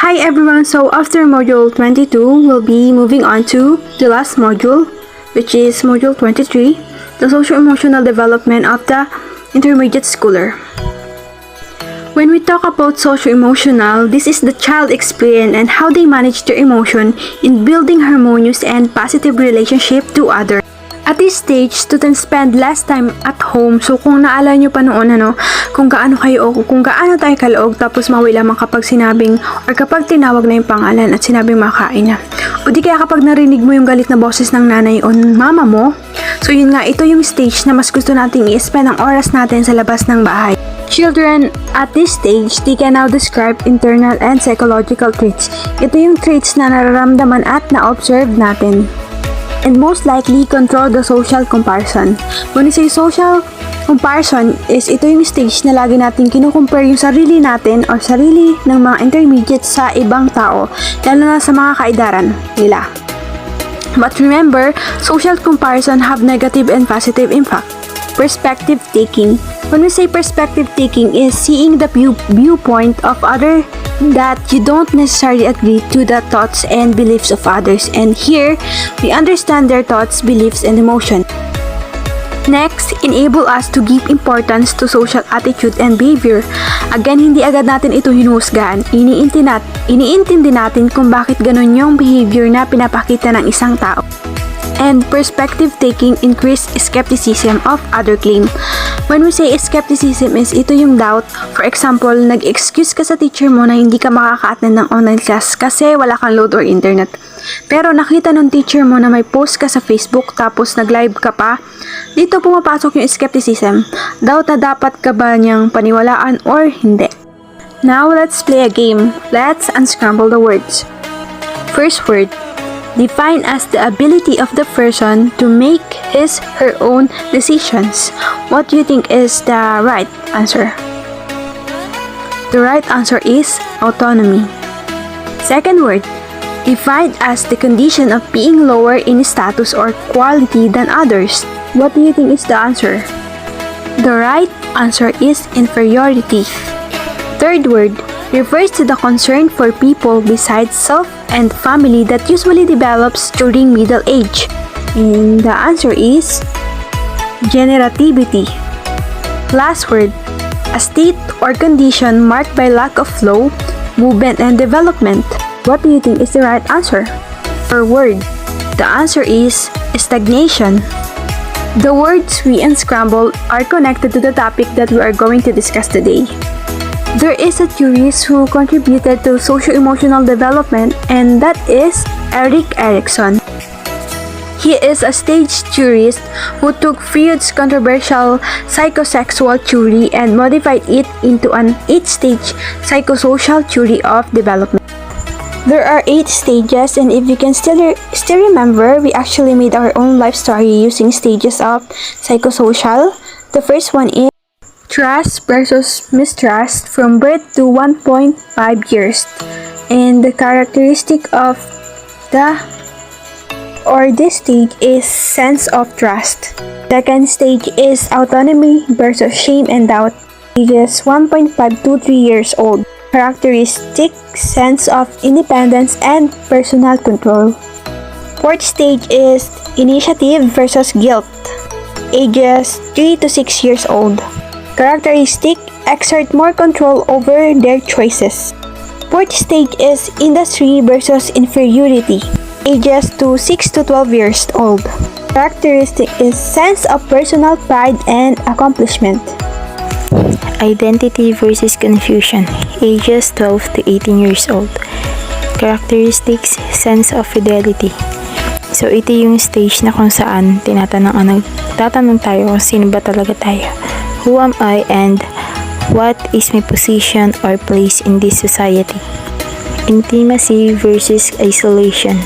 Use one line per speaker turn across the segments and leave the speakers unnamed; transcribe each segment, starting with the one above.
Hi everyone, so after module 22, we'll be moving on to the last module, which is module 23, the socio-emotional development of the intermediate schooler. When we talk about socio-emotional, this is the child experience and how they manage their emotion in building harmonious and positive relationship to others. At this stage, students spend less time at home. So kung naalala nyo pa noon kung gaano kayo o kung gaano tayo kalaog tapos mawi lamang kapag sinabing or kapag tinawag na yung pangalan at sinabing makain na. O di kaya kapag narinig mo yung galit na boses ng nanay o mama mo. So yun nga, ito yung stage na mas gusto nating i-spend ang oras natin sa labas ng bahay. Children at this stage, they can now describe internal and psychological traits. Ito yung traits na nararamdaman at na-observe natin. And most likely control the social comparison. When we say social comparison is ito yung stage na lagi natin kinukumpare yung sarili natin or sarili ng mga intermediate sa ibang tao, lalo na sa mga kaedaran nila. But remember, social comparison have negative and positive impact. Perspective taking. When we say perspective taking is seeing the viewpoint of others that you don't necessarily agree to the thoughts and beliefs of others, and here we understand their thoughts, beliefs, and emotion. Next, enable us to give importance to social attitude and behavior. Again, hindi agad natin ito hinuhusgahan. Iniintindi natin kung bakit ganun yung behavior na pinapakita ng isang tao. And perspective taking increase skepticism of other claim. When we say skepticism is ito yung doubt. For example, nag-excuse ka sa teacher mo na hindi ka makaka-attend ng online class kasi wala kang load or internet. Pero nakita ng teacher mo na may post ka sa Facebook tapos nag-live ka pa. Dito pumapasok yung skepticism. Doubt na dapat ka ba niyang paniwalaan or hindi. Now, let's play a game. Let's unscramble the words. First word. Define as the ability of the person to make his/her own decisions. What do you think is the right answer? The right answer is autonomy. Second word, defined as the condition of being lower in status or quality than others. What do you think is the answer? The right answer is inferiority. Third word, refers to the concern for people besides self and family that usually develops during middle age. And the answer is generativity. Last word, a state or condition marked by lack of flow, movement, and development. What do you think is the right answer? Or word, the answer is stagnation. The words we unscrambled are connected to the topic that we are going to discuss today. There is a theorist who contributed to socio-emotional development, and that is Erik Erikson. He is a stage theorist who took Freud's controversial psychosexual theory and modified it into an 8-stage psychosocial theory of development. There are 8 stages, and if you can still remember, we actually made our own life story using stages of psychosocial. The first one is trust versus mistrust from birth to 1.5 years. And the characteristic of this stage is sense of trust. Second stage is autonomy versus shame and doubt. Ages 1.5 to 3 years old. Characteristic sense of independence and personal control. Fourth stage is initiative versus guilt. Ages 3 to 6 years old. Characteristic exert more control over their choices. Fourth stage is industry versus inferiority. Ages to 6 to 12 years old. Characteristic is sense of personal pride and accomplishment.
Identity versus confusion. Ages 12 to 18 years old. Characteristics, sense of fidelity. So ito yung stage na kung saan tatanong tayo kung sino ba talaga tayo. Who am I and what is my position or place in this society? Intimacy versus isolation.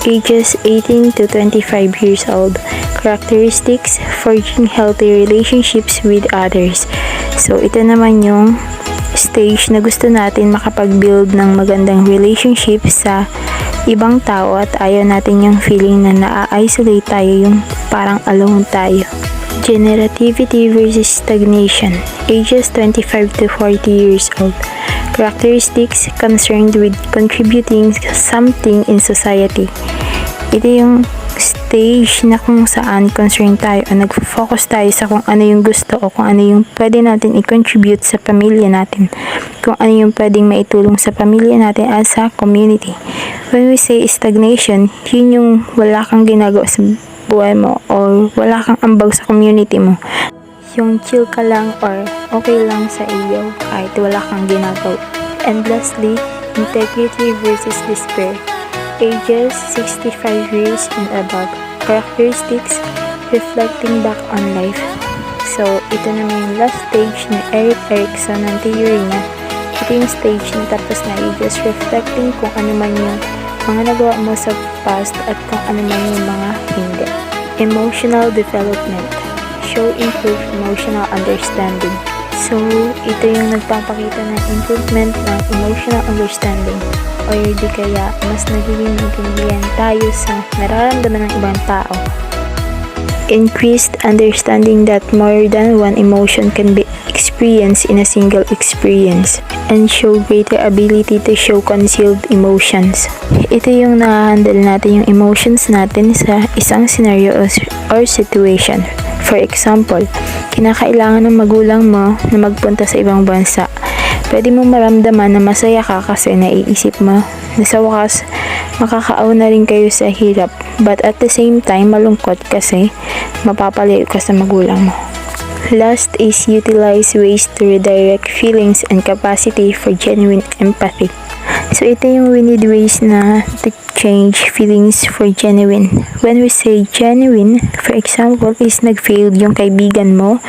Ages 18 to 25 years old. Characteristics, forging healthy relationships with others. So ito naman yung stage na gusto natin makapag-build ng magandang relationship sa ibang tao at ayaw natin yung feeling na na-isolate tayo, yung parang alone tayo. Generativity versus stagnation. Ages 25 to 40 years old. Characteristics concerned with contributing something in society. Ito yung stage na kung saan concerned tayo o nag-focus tayo sa kung ano yung gusto o kung ano yung pwede natin i-contribute sa pamilya natin. Kung ano yung pwedeng maitulong sa pamilya natin as a community. When we say stagnation, yun yung wala kang ginagawa sa buhay mo or wala kang ambag sa community mo. Yung chill ka lang or okay lang sa iyo kahit wala kang ginagawa. And lastly, integrity versus despair. Ages 65 years and above. Characteristics reflecting back on life. So, ito na yung last stage ni Erickson ng theory niya. Ito yung stage na tapos na ages reflecting kung ano man yung mga nagawa mo sa past at kung ano man yung mga hindi. Emotional development. Show improved emotional understanding. So, ito yung nagpapakita ng improvement ng emotional understanding o di kaya mas nagiging intindihan tayo sa nararamdaman ng ibang tao. Increased understanding that more than one emotion can be experienced in a single experience and show greater ability to show concealed emotions. Ito yung na-handle natin yung emotions natin sa isang scenario or situation. For example, kinakailangan ng magulang mo na magpunta sa ibang bansa. Pwede mo maramdaman na masaya ka kasi naiisip mo na sa wakas makakaauna rin kayo sa hirap, but at the same time malungkot kasi mapapalayo ka sa magulang mo. Last is utilize ways to redirect feelings and capacity for genuine empathy. So ito yung we need ways na to change feelings for genuine. When we say genuine, for example, is nag-failed yung kaibigan mo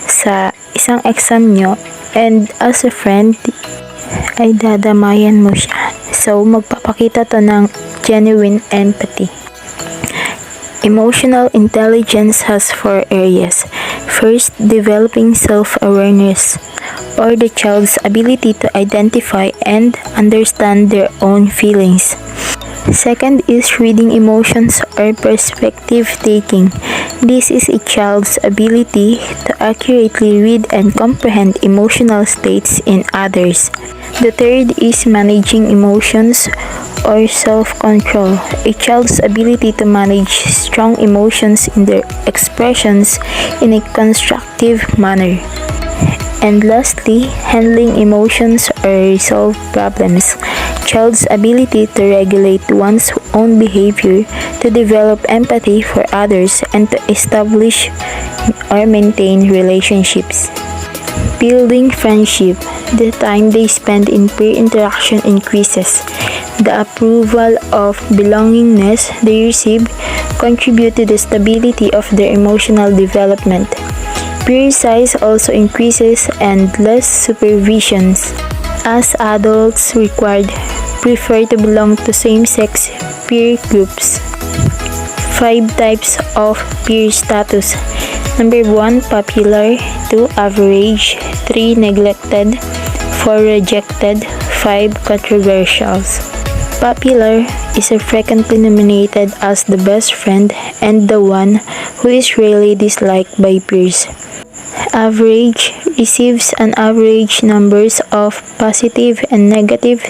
sa isang exam nyo and as a friend, ay dadamayan mo siya. So, magpapakita to ng genuine empathy. Emotional intelligence has 4 areas. First, developing self-awareness, or the child's ability to identify and understand their own feelings. Second is reading emotions or perspective taking. This is a child's ability to accurately read and comprehend emotional states in others. The third is managing emotions or self-control. A child's ability to manage strong emotions in their expressions in a constructive manner. And lastly, handling emotions or resolve problems. Child's ability to regulate one's own behavior, to develop empathy for others, and to establish or maintain relationships. Building friendship. The time they spend in peer interaction increases. The approval of belongingness they receive contribute to the stability of their emotional development. Peer size also increases and less supervisions. As adults prefer to belong to same-sex peer groups. 5 types of peer status. Number 1, popular. 2, average. 3, neglected. 4, rejected. 5, controversials. Popular is frequently nominated as the best friend and the one who is rarely disliked by peers. Average receives an average numbers of positive and negative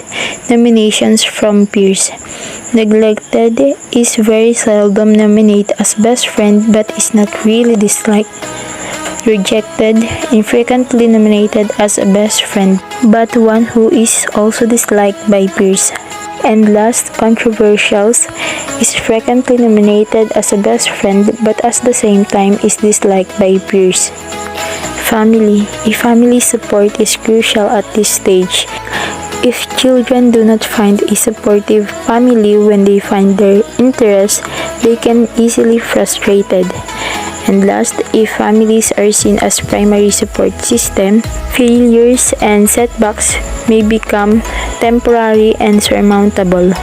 nominations from peers. Neglected is very seldom nominated as best friend but is not really disliked. Rejected, infrequently nominated as a best friend but one who is also disliked by peers. And last, controversials is frequently nominated as a best friend but at the same time is disliked by peers. Family. A family support is crucial at this stage. If children do not find a supportive family when they find their interests, they can easily frustrated. And last, if families are seen as primary support system, failures and setbacks may become temporary and surmountable.